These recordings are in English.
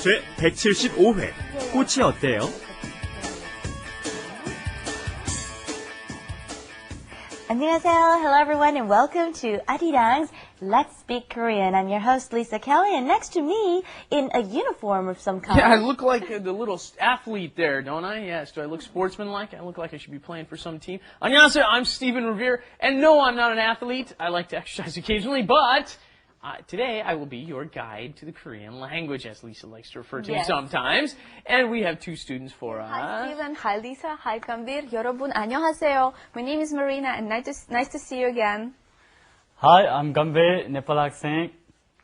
제 175회 꽃이 어때요? 안녕하세요. Hello everyone and welcome to Arirang's Let's Speak Korean. I'm your host Lisa Kelly and next to me in a uniform of some kind. Yeah, I look like the little athlete there, don't I? Yes. Do I look sportsmanlike? I look like I should be playing for some team. 안녕하세요. I'm Stephen Revere, and no, I'm not an athlete. I like to exercise occasionally, but today I will be your guide to the Korean language, as Lisa likes to refer to me sometimes. And we have two students for us. Hi Stephen, hi Lisa, hi Gambir. 여러분 안녕하세요. My name is Marina, and nice to see you again. Hi, I'm Gambir, Nepal accent.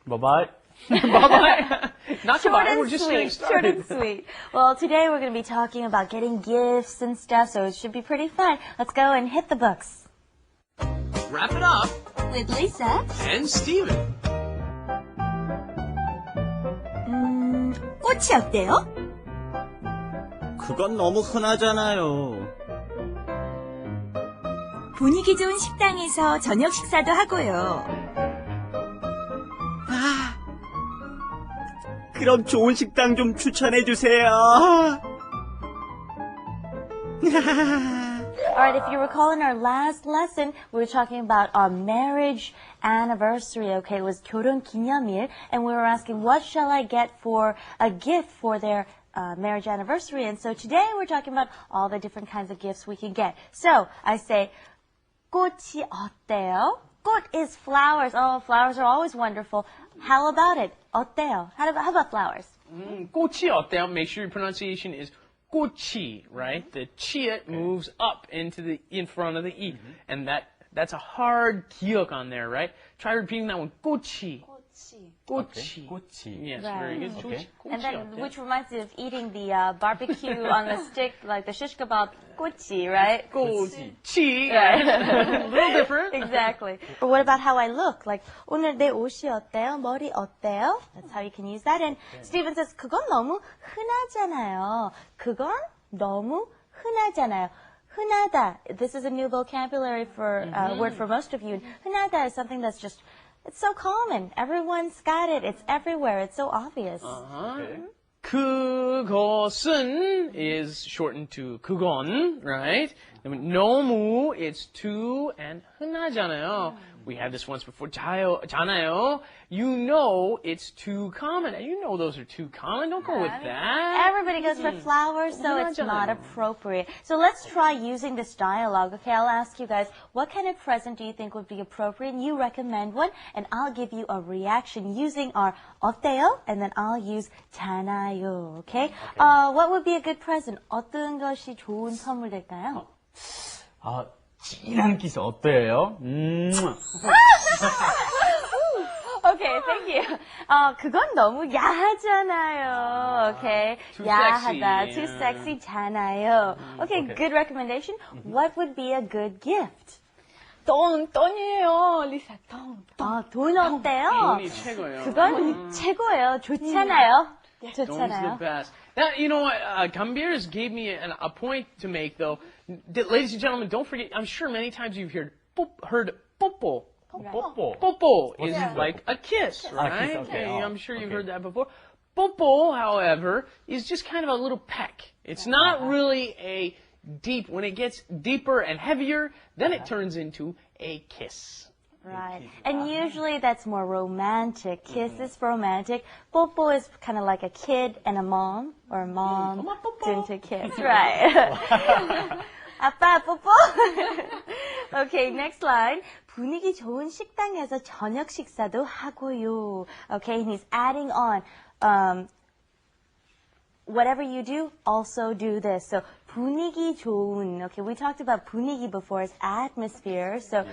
Bye-bye. Bye-bye. Not Short goodbye, and we're just sweet, getting short started. and sweet. Well, today we're going to be talking about getting gifts and stuff, so it should be pretty fun. Let's go and hit the books. Wrap it up. With Lisa. And Steven. 꽃이 어때요? 그건 너무 흔하잖아요. 분위기 좋은 식당에서 저녁 식사도 하고요. 그럼 좋은 식당 좀 추천해 주세요. Alright, if you recall in our last lesson, we were talking about our marriage anniversary, okay? It was 결혼 기념일, and we were asking, what shall I get for a gift for their marriage anniversary? And so today we're talking about all the different kinds of gifts we can get. So, I say, 꽃이 어때요? 꽃 is flowers. Oh, flowers are always wonderful. How about it? 어때요? How about flowers? 꽃이 어때요? Make sure your pronunciation is 꽃이, right? The chi moves up in front of the e, and that's a hard 기억 on there, right? Try repeating that one. 꽃이. 꽃이. 꽃이. Yes, Right. very good. Okay. And then, which reminds me of eating the barbecue on the stick, like the shish kebab, 꼬치, right? 꽃이. A little different. Exactly. Or what about how I look? Like, 오늘 내 옷이 어때요? 머리 어때요? That's how you can use that. And Steven says, 그건 너무 흔하잖아요. 그건 너무 흔하잖아요. 흔하다. This is a new vocabulary for word for most of you. 흔하다 is something that's just, it's so common. Everyone's got it. It's everywhere. It's so obvious. 그것은 is shortened to 그건, right? 너무, it's too, and 흔하잖아요. We had this once before. 잖아요. You know it's too common. You know those are too common. Don't go with that. Everybody goes for flowers, so it's not appropriate. So let's try using this dialogue. Okay, I'll ask you guys, what kind of present do you think would be appropriate? And you recommend one, and I'll give you a reaction using our 어때요? And then I'll use 잖아요. Okay? What would be a good present? 어떤 것이 좋은 선물 될까요? 진한 키스 어때요? Okay, thank you. 그건 너무 야하잖아요. Okay, Too 야하다, sexy. too sexy잖아요. Okay, good recommendation. What would be a good gift? 똥이에요, Lisa. 돈 어때요? 돈이 최고예요. 그건 최고예요. 좋잖아요. Don't's the 좋잖아요. best. Now, you know what? Gambirs gave me a point to make, though. Ladies and gentlemen, don't forget, I'm sure many times you've heard 뽀뽀. 뽀뽀. 뽀뽀 is like a kiss, right? okay. I'm sure you've heard that before. 뽀뽀, however, is just kind of a little peck. It's not really a deep. When it gets deeper and heavier, then it turns into a kiss. Right. And usually that's more romantic. Kiss is romantic. 뽀뽀 is kind of like a kid and a mom, or a mom doing to kiss. Right. 아빠 뽀뽀. Okay, next line. 분위기 좋은 식당에서 저녁 식사도 하고요. Okay, and he's adding on. Whatever you do, also do this. So 분위기 좋은. Okay, we talked about 분위기 before as atmosphere. So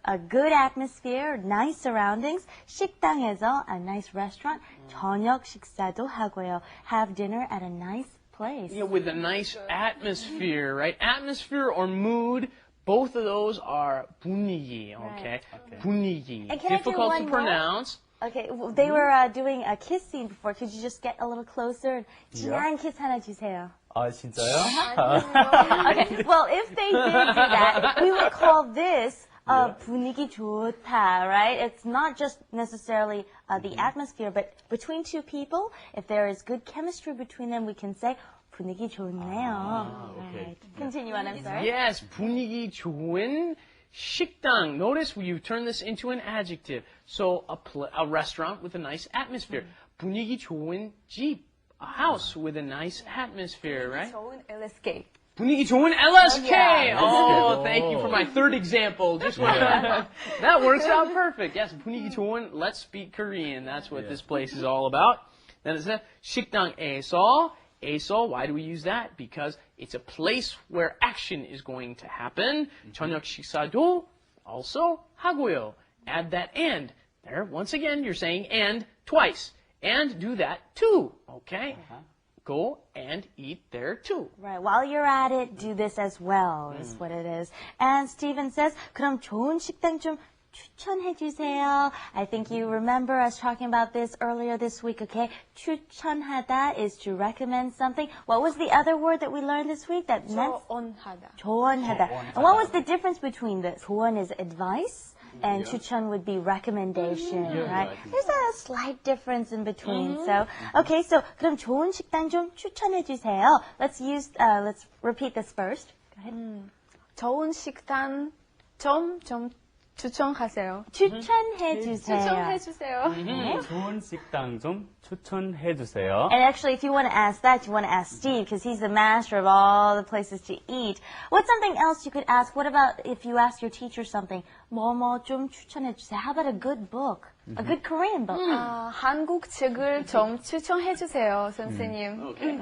a good atmosphere, nice surroundings. 식당에서 a nice restaurant. 저녁 식사도 하고요. Have dinner at a nice place. You know, with a nice atmosphere, right? Atmosphere or mood, both of those are 분위기, okay? 분위기. And can I do Difficult one to more? pronounce. Okay, they were doing a kiss scene before. Could you just get a little closer? 진한 kiss 하나 주세요. 진짜요? Okay, well, if they did do that, we would call this 분위기 좋다, right? It's not just necessarily the atmosphere, but between two people, if there is good chemistry between them, we can say 분위기 좋네요. okay. Right. Continue on, I'm sorry. Yes, 분위기 좋은 식당. Notice you turn this into an adjective. So a restaurant with a nice atmosphere. 분위기 좋은 집. A house with a nice atmosphere, right? 좋은 LSK. 분위기 좋은 LSK. Yeah. Oh, thank you for my third example. Just that works out perfect. Yes, 분위기 좋은. Let's speak Korean. That's what this place is all about. Then it says 식당에서. 에서, why do we use that? Because it's a place where action is going to happen. 저녁 식사도 also 하고요. Add that and. There, once again, you're saying and twice. And do that too, okay? Go and eat there too. Right. While you're at it, do this as well, is what it is. And Stephen says, 그럼 좋은 식당 좀 추천해 주세요. I think you remember us talking about this earlier this week, okay? 추천하다 is to recommend something. What was the other word that we learned this week that meant? 조언하다. 조언하다. And what was the difference between the 조언 is advice and 추천 would be recommendation, right? There's a slight difference in between. So, okay, so 그럼 좋은 식당 좀 추천해 주세요. Let's repeat this first. Go ahead. 좋은 식당 좀 추천하세요. 추천해 주세요. 추천해 주세요. 좋은 식당 좀 추천해 주세요. And actually, if you want to ask that, you want to ask Steve, because he's the master of all the places to eat. What's something else you could ask? What about if you ask your teacher something? 뭐뭐 좀 추천해 주세요. How about a good book? A good Korean book? 한국 책을 좀 추천해 주세요, 선생님. Okay.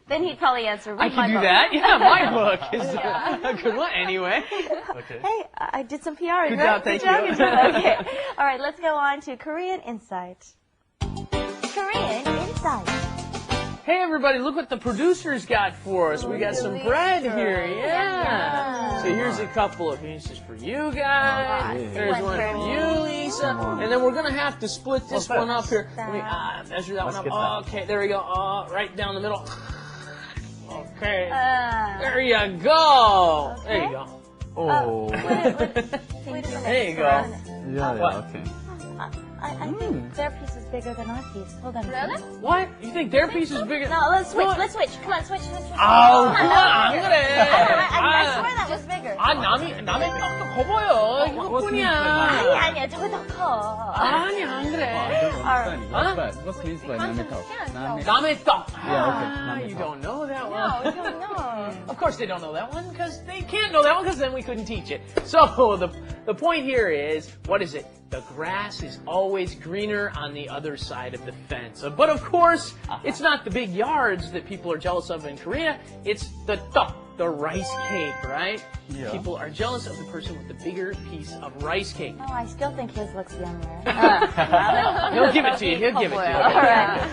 Then he'd probably answer, I read my can do book. that. Yeah, my book is a good one anyway. Okay. Hey, I did some PR. Good right? job, thank Good job, you. good job. Okay. All right, let's go on to Korean Insight. Korean Insight. Hey everybody, look what the producers got for us. We got some bread here, yeah. So here's a couple of pieces for you guys. There's one for you, Lisa. And then we're gonna have to split this one up here. Let me measure that one up. Okay, there we go. Right down the middle. Okay. There you go. There you go. Oh. Wait a minute. There you go. Yeah, okay. I think their piece is bigger than our piece. Hold on. Really? What? You think their piece is bigger? No, let's switch. What? Let's switch. Come on, switch. 아우, 그건 안 그래. I swear that was bigger. 남의 떡도 커 보여. 이거뿐이야. 아니야, 저거 더 커. 아니, 안 그래. What's means by 남의 떡? 남의 떡. Yeah, okay. You don't know that one. No, you don't know. Of course they don't know that one, because they can't know that one, because then we couldn't teach it. So the point here is, what is it? The grass is always greener on the other side of the fence. But of course, it's not the big yards that people are jealous of in Korea. It's the 떡, the rice cake, right? Yeah. People are jealous of the person with the bigger piece of rice cake. Oh, I still think his looks younger. He'll give it to you. He'll give it to you.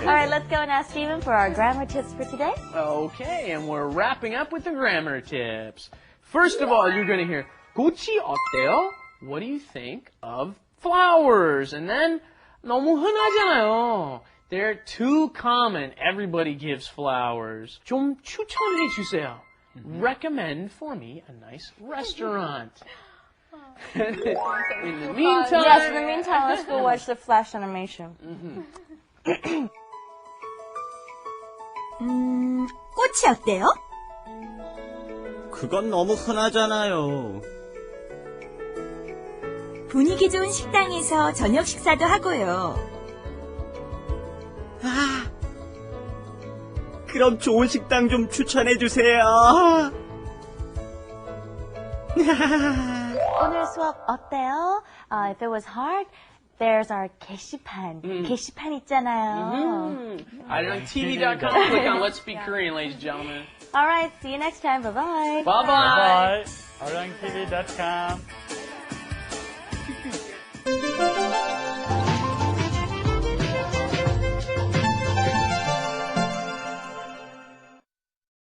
All right, let's go and ask Stephen for our grammar tips for today. Okay, and we're wrapping up with the grammar tips. First of all, you're going to hear 꽃이 어때요? What do you think of flowers? And then 너무 흔하잖아요. They're too common. Everybody gives flowers. 좀 추천해 주세요. Recommend for me a nice restaurant. In the meantime, Yes, in the meantime, let's go watch the flash animation. 꽃이 어때요? 그건 너무 흔하잖아요. 분위기 좋은 식당에서 저녁 식사도 하고요. 그럼 좋은 식당 좀 추천해 주세요. 오늘 수업 어때요? If it was hard, there's our 게시판. 게시판 있잖아요. I don't know, TV.com. Click on Let's Speak Korean, ladies and gentlemen. All right, see you next time. Bye-bye. Bye-bye. Bye. 어랑TV.com